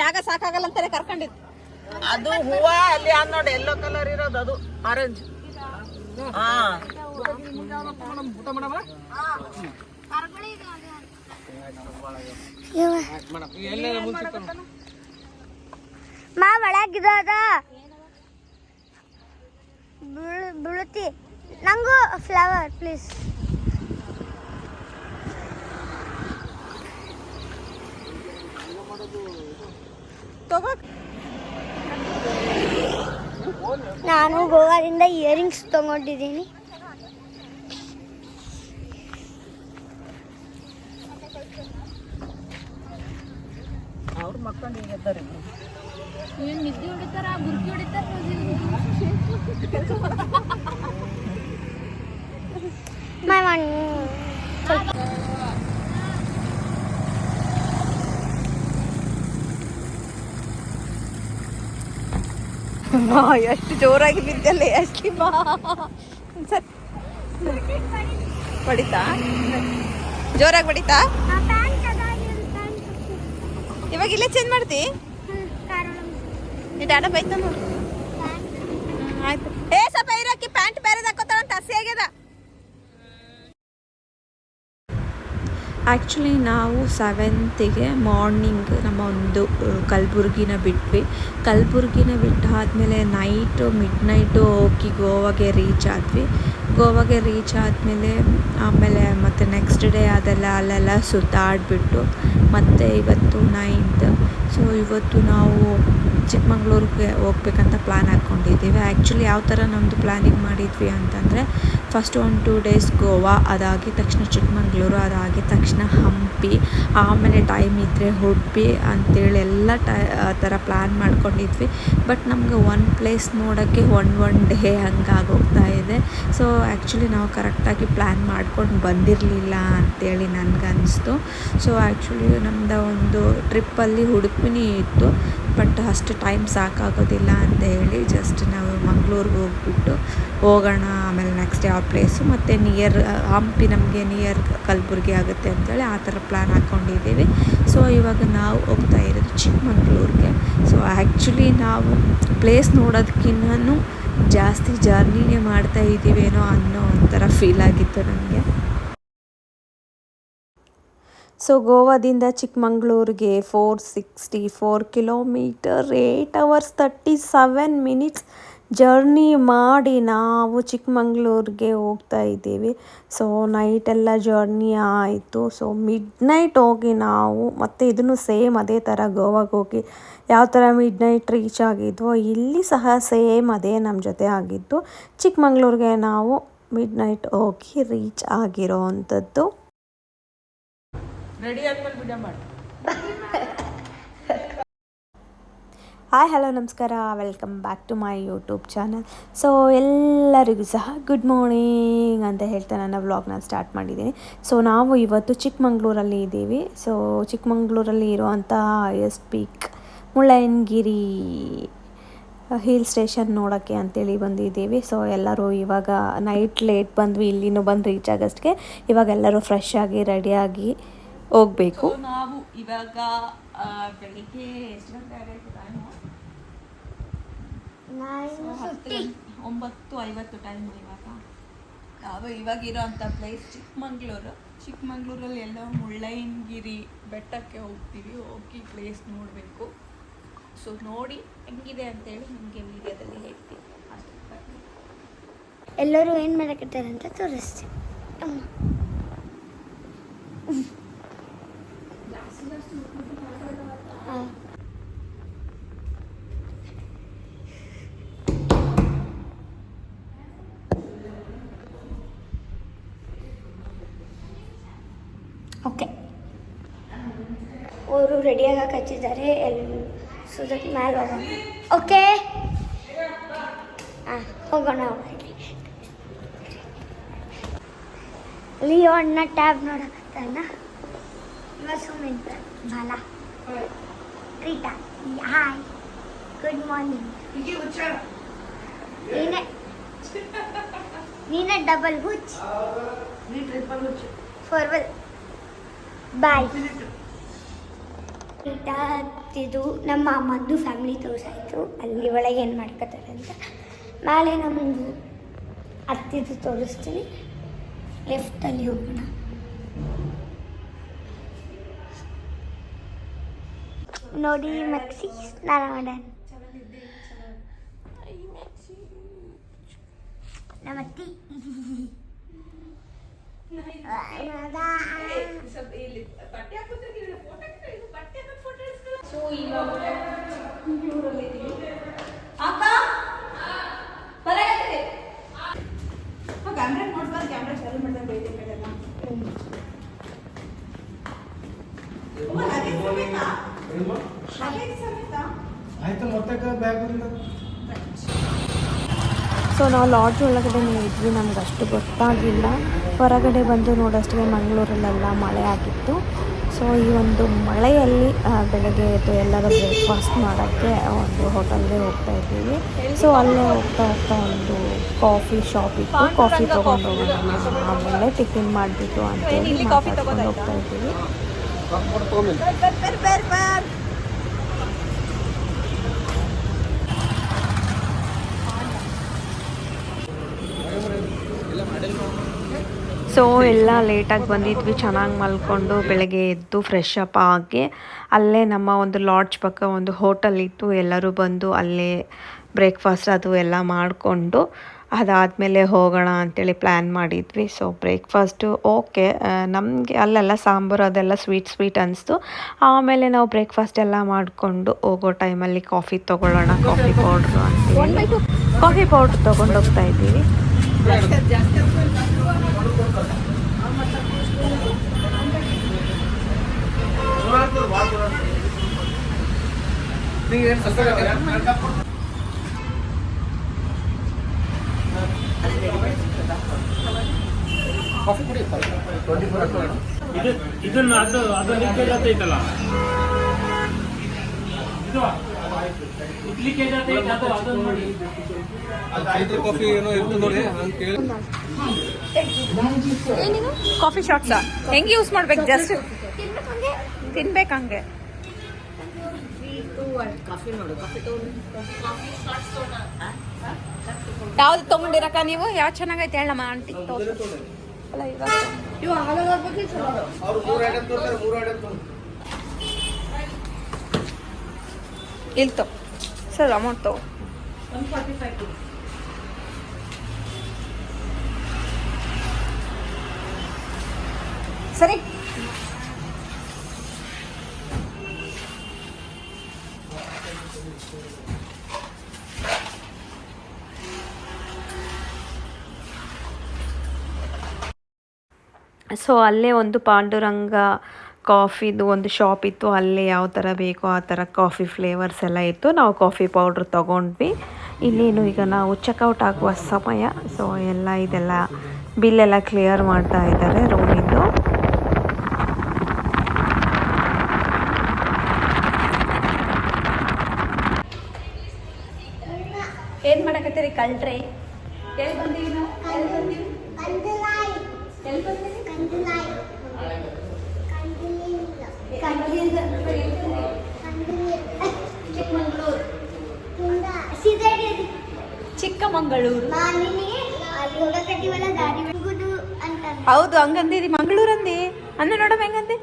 ಜಾಗ ಸಾಕಾಗಲ್ಲ ಅಂತಾರೆ ಕರ್ಕೊಂಡಿದ್ದು. ಅದು ಹೂವ ಅಲ್ಲಿ ನೋಡಿ ಎಲ್ಲೋ ಕಲರ್ ಇರೋದು ಅದು ಆರೆಂಜ್. ಮಾ ಒಳಗಿರೋದ ಬೀಳುತ್ತಿ. ನಂಗೂ ಫ್ಲವರ್ ಪ್ಲೀಸ್. ನಾನು ಗೋವಾದಿಂದ ಇಯರಿಂಗ್ಸ್ ತಗೊಂಡಿದ್ದೀನಿ. ಅವ್ರ ಮಕ್ಕಳು ಎದ್ದಾರೆ. ಏನು ನಿದ್ದೆ ಹೊಡಿತಾರ, ಗುರ್ಕಿ ಹೊಡಿತಾರ. ಎಷ್ಟು ಜೋರಾಗಿ ಬಿದ್ದಲ್ಲ ಎಷ್ಟು ಬಡಿತಾ, ಜೋರಾಗಿ ಬಡಿತಾ. ಇವಾಗ ಇಲ್ಲೇ ಚೇಂಜ್ ಮಾಡ್ತಿ. ಡ್ಯಾಡ ಬೈತ ನೋಡು. ಆಯ್ತು. ಸ್ವಲ್ಪ ಇರೋಕಿ ಪ್ಯಾಂಟ್ ಬೇರೆ ಹಾಕೋತಾಳಂತ ಹಸಿ ಆಗ್ಯದ. ಆ್ಯಕ್ಚುಲಿ ನಾವು 7th ಮಾರ್ನಿಂಗ್ ನಮ್ಮ ಒಂದು ಕಲಬುರ್ಗಿನ ಬಿಟ್ವಿ. ಕಲಬುರ್ಗಿನ ಬಿಟ್ಟಾದಮೇಲೆ ಮಿಡ್ ನೈಟು ಹೋಗಿ ಗೋವಾಗೆ ರೀಚ್ ಆದ್ವಿ. ಗೋವಾಗೆ ರೀಚ್ ಆದಮೇಲೆ ಆಮೇಲೆ ಮತ್ತು ನೆಕ್ಸ್ಟ್ ಡೇ ಅಲ್ಲೆಲ್ಲ ಸುತ್ತಾಡಿಬಿಟ್ಟು ಮತ್ತು ಇವತ್ತು 9th. ಸೊ ಇವತ್ತು ನಾವು ಚಿಕ್ಕಮಂಗ್ಳೂರಿಗೆ ಹೋಗ್ಬೇಕಂತ ಪ್ಲ್ಯಾನ್ ಹಾಕ್ಕೊಂಡಿದ್ದೀವಿ. ಆ್ಯಕ್ಚುಲಿ ಯಾವ ಥರ ನಮ್ಮದು ಪ್ಲ್ಯಾನಿಂಗ್ ಮಾಡಿದ್ವಿ ಅಂತಂದರೆ ಫಸ್ಟ್ 1-2 days ಗೋವಾ, ಅದಾಗಿದ ತಕ್ಷಣ ಚಿಕ್ಕಮಂಗ್ಳೂರು, ಅದಾಗಿದ ತಕ್ಷಣ ಹಂಪಿ, ಆಮೇಲೆ ಟೈಮ್ ಇದ್ದರೆ ಉಡುಪಿ ಅಂತೇಳಿ ಎಲ್ಲ ಥರ ಪ್ಲ್ಯಾನ್ ಮಾಡ್ಕೊಂಡಿದ್ವಿ. ಬಟ್ ನಮ್ಗೆ ಒಂದು ಪ್ಲೇಸ್ ನೋಡೋಕ್ಕೆ ಒನ್ ಡೇ ಹಂಗಾಗೋಗ್ತಾ ಇದೆ. ಸೊ ಆ್ಯಕ್ಚುಲಿ ನಾವು ಕರೆಕ್ಟಾಗಿ ಪ್ಲ್ಯಾನ್ ಮಾಡ್ಕೊಂಡು ಬಂದಿರಲಿಲ್ಲ ಅಂತೇಳಿ ನನಗನ್ನಿಸ್ತು. ಸೊ ಆ್ಯಕ್ಚುಲಿ ನಮ್ಮದು ಒಂದು ಟ್ರಿಪ್ಪಲ್ಲಿ ಉಡುಪಿನೇ ಇತ್ತು, ಬಟ್ ಅಷ್ಟು ಟೈಮ್ ಸಾಕಾಗೋದಿಲ್ಲ ಅಂತ ಹೇಳಿ ಜಸ್ಟ್ ನಾವು ಮಂಗಳೂರಿಗೆ ಹೋಗ್ಬಿಟ್ಟು ಹೋಗೋಣ, ಆಮೇಲೆ ನೆಕ್ಸ್ಟ್ ಯಾವ ಪ್ಲೇಸು ಮತ್ತು ನಿಯರ್ ಹಂಪಿ ನಮಗೆ ನಿಯರ್ ಕಲಬುರ್ಗಿ ಆಗುತ್ತೆ ಅಂತೇಳಿ ಆ ಥರ ಪ್ಲ್ಯಾನ್ ಹಾಕ್ಕೊಂಡಿದ್ದೀವಿ. ಸೊ ಇವಾಗ ನಾವು ಹೋಗ್ತಾ ಇರೋದು ಚಿಕ್ಕಮಂಗ್ಳೂರಿಗೆ. ಸೊ ಆ್ಯಕ್ಚುಲಿ ನಾವು ಪ್ಲೇಸ್ ನೋಡೋದಕ್ಕಿಂತನೂ ಜಾಸ್ತಿ ಜರ್ನಿನೇ ಮಾಡ್ತಾ ಇದ್ದೀವೇನೋ ಅನ್ನೋ ಒಂಥರ ಫೀಲ್ ಆಗಿತ್ತು ನನಗೆ. ಸೊ ಗೋವಾದಿಂದ ಚಿಕ್ಕಮಂಗ್ಳೂರಿಗೆ 464 ಕಿಲೋಮೀಟರ್, 8 hours 37 minutes ಜರ್ನಿ ಮಾಡಿ ನಾವು ಚಿಕ್ಕಮಂಗ್ಳೂರಿಗೆ ಹೋಗ್ತಾ ಇದ್ದೀವಿ. ಸೊ ನೈಟೆಲ್ಲ ಜರ್ನಿ ಆಯಿತು. ಸೊ ಮಿಡ್ ನೈಟ್ ಹೋಗಿ ನಾವು ಮತ್ತು ಇದನ್ನು ಸೇಮ್ ಅದೇ ಥರ ಗೋವಾಗೆ ಹೋಗಿ ಯಾವ ಥರ ಮಿಡ್ ನೈಟ್ ರೀಚ್ ಆಗಿದ್ವೋ ಇಲ್ಲಿ ಸಹ ಸೇಮ್ ಅದೇ ನಮ್ಮ ಜೊತೆ ಆಗಿದ್ದು. ಚಿಕ್ಕಮಂಗ್ಳೂರಿಗೆ ನಾವು ಮಿಡ್ ನೈಟ್ ಹೋಗಿ ರೀಚ್ ಆಗಿರೋ ಅಂಥದ್ದು. ರೆಡಿ ಆದ್ಮೇಲೆ ವಿಡಿಯೋ ಮಾಡಿ. ಹಾಯ್ ಹಲೋ ನಮಸ್ಕಾರ, welcome back to my YouTube channel. So ಎಲ್ಲರಿಗೂ ಸಹ ಗುಡ್ ಮಾರ್ನಿಂಗ್ ಅಂತ ಹೇಳ್ತಾ ನನ್ನ ವ್ಲಾಗ್ನ ಸ್ಟಾರ್ಟ್ ಮಾಡಿದ್ದೀನಿ. ಸೊ ನಾವು ಇವತ್ತು ಚಿಕ್ಕಮಂಗ್ಳೂರಲ್ಲಿ ಇದ್ದೀವಿ. ಸೊ ಚಿಕ್ಕಮಂಗ್ಳೂರಲ್ಲಿ ಇರುವಂಥ highest peak Mullayanagiri hill station ನೋಡೋಕ್ಕೆ ಅಂತೇಳಿ ಬಂದಿದ್ದೀವಿ. ಸೊ ಎಲ್ಲರೂ ಇವಾಗ ನೈಟ್ ಲೇಟ್ ಬಂದ್ವಿ, ಇಲ್ಲಿನೂ ಬಂದು ರೀಚ್ ಆಗೋಷ್ಟಕ್ಕೆ ಇವಾಗ ಎಲ್ಲರೂ ಫ್ರೆಶ್ ಆಗಿ ರೆಡಿಯಾಗಿ ಹೋಗಬೇಕು. ನಾವು ಇವಾಗ ಬೆಳಿಗ್ಗೆ ಎಷ್ಟು ಗಂಟೆ ಆಗೈತೆ ಟೈಮು? 9:50 ಟೈಮು. ನಾವು ಇವಾಗಿರೋ ಅಂಥ ಪ್ಲೇಸ್ ಚಿಕ್ಕಮಂಗ್ಳೂರಲ್ಲಿ ಎಲ್ಲ ಮುಳ್ಳಯ್ಯನಗಿರಿ ಬೆಟ್ಟಕ್ಕೆ ಹೋಗ್ತೀವಿ. ಹೋಗಿ ಪ್ಲೇಸ್ ನೋಡಬೇಕು. ಸೊ ನೋಡಿ ಹೆಂಗಿದೆ ಅಂತೇಳಿ ನಿಮಗೆ ವೀಡಿಯೋದಲ್ಲಿ ಹೇಳ್ತೀನಿ. ಎಲ್ಲರೂ ಏನು ಮಾಡಕತ್ತಾರೆ ಅಂತ ತೋರಿಸ್ತೀನಿ. ಓಕೆ, ಅವರು ರೆಡಿಯಾಗಿ ಹಚ್ಚಿದ್ದಾರೆ. ಸುದಕ್ಕೆ ಮೇಲೆ ಹೋಗೋಣ. ಓಕೆ, ಹಾಂ ಹೋಗೋಣ. ಲಿಯೋ ಅಣ್ಣ ಟ್ಯಾಬ್ ನೋಡಕತ್ತಾನ. ಸುಮಿತ್ ಬಾಲ ರೀಟಾ ಹಾಯ್ ಗುಡ್ ಮಾರ್ನಿಂಗ್. ನೀನೇ ಡಬಲ್ ಹುಚ್, ಟ್ರಿಪಲ್ ಹುಚ್, ಫಾರ್ವಲ್ ಬಾಯ್. ಇದು ನಮ್ಮ ಅಮ್ಮಂದು ಫ್ಯಾಮಿಲಿ ತೋರಿಸಾಯಿತು, ಅಲ್ಲಿ ಒಳಗೆ ಏನು ಮಾಡ್ಕೋತಾರೆ ಅಂತ. ಮೇಲೆ ನಮ್ಮದು ಅತ್ತಿದ್ದು ತೋರಿಸ್ತೀನಿ. ಲೆಫ್ಟಲ್ಲಿ ಹೋಗೋಣ. ನೋಡಿ ಮೆಕ್ಸಿ ಸ್ನಾನ ಮಾಡೋಣ. ನಮ್ಮತ್ತಿ ಸೊ ಇವಾಗ ಬೆಂಗಳೂರಲ್ಲಿದ್ದೀವಿ. ಅಕ್ಕ ಬರಕತ್ತೆ ಕ್ಯಾಮ್ರಾ ನೋಡ್ಬಾರ್ದು, ಕ್ಯಾಮ್ರಾ ಚಾಲು ಮಾಡಿದಾಗ ಬೈದೆ ಕಡೆಲ್ಲ. ಆಯ್ತು ಮತ್ತೆ ಬ್ಯಾಗ್ ಸೊ ನಾವು ಲಾಡ್ಜ್ ಒಳಗಡೆ ಇದ್ವಿ, ನಮ್ಗೆ ಅಷ್ಟು ಗೊತ್ತಾಗಿಲ್ಲ. ಹೊರಗಡೆ ಬಂದು ನೋಡೋಷ್ಟಿಗೆ ಮಂಗಳೂರಲ್ಲೆಲ್ಲ ಮಳೆ ಆಗಿತ್ತು. ಸೊ ಈ ಒಂದು ಮಳೆಯಲ್ಲಿ ಬೆಳಗ್ಗೆ ಎದ್ದು ಎಲ್ಲರೂ ಬ್ರೇಕ್ಫಾಸ್ಟ್ ಮಾಡೋಕ್ಕೆ ಒಂದು ಹೋಟೆಲ್ಗೆ ಹೋಗ್ತಾ ಇದ್ದೀವಿ. ಸೊ ಅಲ್ಲೇ ಹೋಗ್ತಾ ಒಂದು ಕಾಫಿ ಶಾಪ್ ಇತ್ತು, ಕಾಫಿ ತೊಗೊಂಡು ಹೋಗೋಣ, ಆಮೇಲೆ ಟಿಫಿನ್ ಮಾಡಿಬಿಟ್ಟು ಅಂತೇಳಿ ಮಾತಾಡ್ಕೊಂಡು ಹೋಗ್ತಾ ಇದ್ದೀವಿ. ಸೊ ಎಲ್ಲ ಲೇಟಾಗಿ ಬಂದಿದ್ವಿ, ಚೆನ್ನಾಗಿ ಮಲ್ಕೊಂಡು ಬೆಳಗ್ಗೆ ಎದ್ದು ಫ್ರೆಶ್ ಅಪ್ ಆಗಿ ಅಲ್ಲೇ ನಮ್ಮ ಒಂದು ಲಾಡ್ಜ್ ಪಕ್ಕ ಒಂದು ಹೋಟೆಲ್ ಇತ್ತು. ಎಲ್ಲರೂ ಬಂದು ಅಲ್ಲೇ ಬ್ರೇಕ್ಫಾಸ್ಟ್ ಅದು ಎಲ್ಲ ಮಾಡಿಕೊಂಡು ಅದಾದಮೇಲೆ ಹೋಗೋಣ ಅಂಥೇಳಿ ಪ್ಲ್ಯಾನ್ ಮಾಡಿದ್ವಿ. ಸೊ ಬ್ರೇಕ್ಫಾಸ್ಟು ಓಕೆ, ನಮಗೆ ಅಲ್ಲೆಲ್ಲ ಸಾಂಬಾರು ಅದೆಲ್ಲ ಸ್ವೀಟ್ ಅನಿಸ್ತು. ಆಮೇಲೆ ನಾವು ಬ್ರೇಕ್ಫಾಸ್ಟ್ ಎಲ್ಲ ಮಾಡಿಕೊಂಡು ಹೋಗೋ ಟೈಮಲ್ಲಿ ಕಾಫಿ ತೊಗೊಳ್ಳೋಣ, ಕಾಫಿ ಪೌಡ್ರು ಅಂತೇಳಿ ಕಾಫಿ ಪೌಡ್ರ್ ತೊಗೊಂಡು ಹೋಗ್ತಾ ಇದ್ದೀವಿ. ಇದನ್ನ ಅದು ಲೀಕೇಜ್ ಆಗ್ತೈತಲ್ಲ, ಇದು ಲೀಕೇಜ್ ಆಗ್ತೈತೆ, ಅದನ್ನ ನೋಡಿ. ಕಾಫಿ ಏನೋ ಇತ್ತು ನೋಡಿ ಅಂತ ಕೇಳಿ. ಏನಿದು ಕಾಫಿ ಶಾಟ್ಸಾ? ಹೆಂಗೆ ಯೂಸ್ ಮಾಡ್ಬೇಕು? ಜಸ್ಟ್ ತಿನ್ಬೇಕು ಹಂಗೆ. ಯಾವ್ದು ತೊಗೊಂಡಿರಕ್ಕ ನೀವು? ಯಾವ್ದು ಚೆನ್ನಾಗೈತೆ ಹೇಳಮ್ಮ ಆಂಟಿ. ಅಲ್ಲ ಇಲ್ತೋ ಸರ್ ಅಮೌಂಟ್ ತಗೋ. ಸರಿ ಸೊ ಅಲ್ಲೇ ಒಂದು ಪಾಂಡುರಂಗ ಕಾಫಿದು ಒಂದು ಶಾಪ್ ಇತ್ತು, ಅಲ್ಲೇ ಯಾವ ಥರ ಬೇಕೋ ಆ ಥರ ಕಾಫಿ ಫ್ಲೇವರ್ಸ್ ಎಲ್ಲ ಇತ್ತು. ನಾವು ಕಾಫಿ ಪೌಡ್ರ್ ತೊಗೊಂಡ್ವಿ. ಇನ್ನೇನು ಈಗ ನಾವು ಚೆಕ್ಔಟ್ ಆಗುವ ಸಮಯ. ಸೊ ಇದೆಲ್ಲ ಬಿಲ್ಲೆಲ್ಲ ಕ್ಲಿಯರ್ ಮಾಡ್ತಾ ಇದ್ದಾರೆ ರೂಮಿಂದು. ಏನು ಮಾಡಕತ್ತೀರಿ ಕಳ್ರಿ? ಎಲ್ಲಿ ಬಂದೀವಿ ನಾವು? ಎಲ್ಲಿ ಬಂದೀವಿ? ಎಲ್ಲಿ ಬಂದೀವಿ? ಚಿಕ್ಕಮಂಗಳೂರು. ಹೌದು, ಹಂಗಂದಿದಿ. ಮಂಗಳೂರು ಅಂದಿ ಅನ್ನ ನೋಡಮ್ಮ ಹೆಂಗಂದಿ.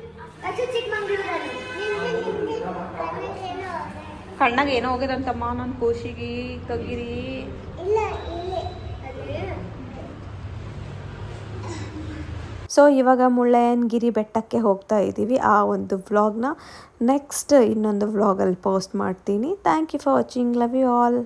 ಕಣ್ಣಾಗ ಏನೋ ಹೋಗಿದಂತಮ್ಮ ನನ್ನ ಕೋಶಿಗಿ ಕಗಿರಿ. ಸೊ ಇವಾಗ ಮುಳ್ಳಯ್ಯನಗಿರಿ ಬೆಟ್ಟಕ್ಕೆ ಹೋಗ್ತಾ ಇದ್ದೀವಿ. ಆ ಒಂದು ವ್ಲಾಗ್ನ ನೆಕ್ಸ್ಟ್ ಇನ್ನೊಂದು ವ್ಲಾಗಲ್ಲಿ ಪೋಸ್ಟ್ ಮಾಡ್ತೀನಿ. Thank you for watching. Love you all.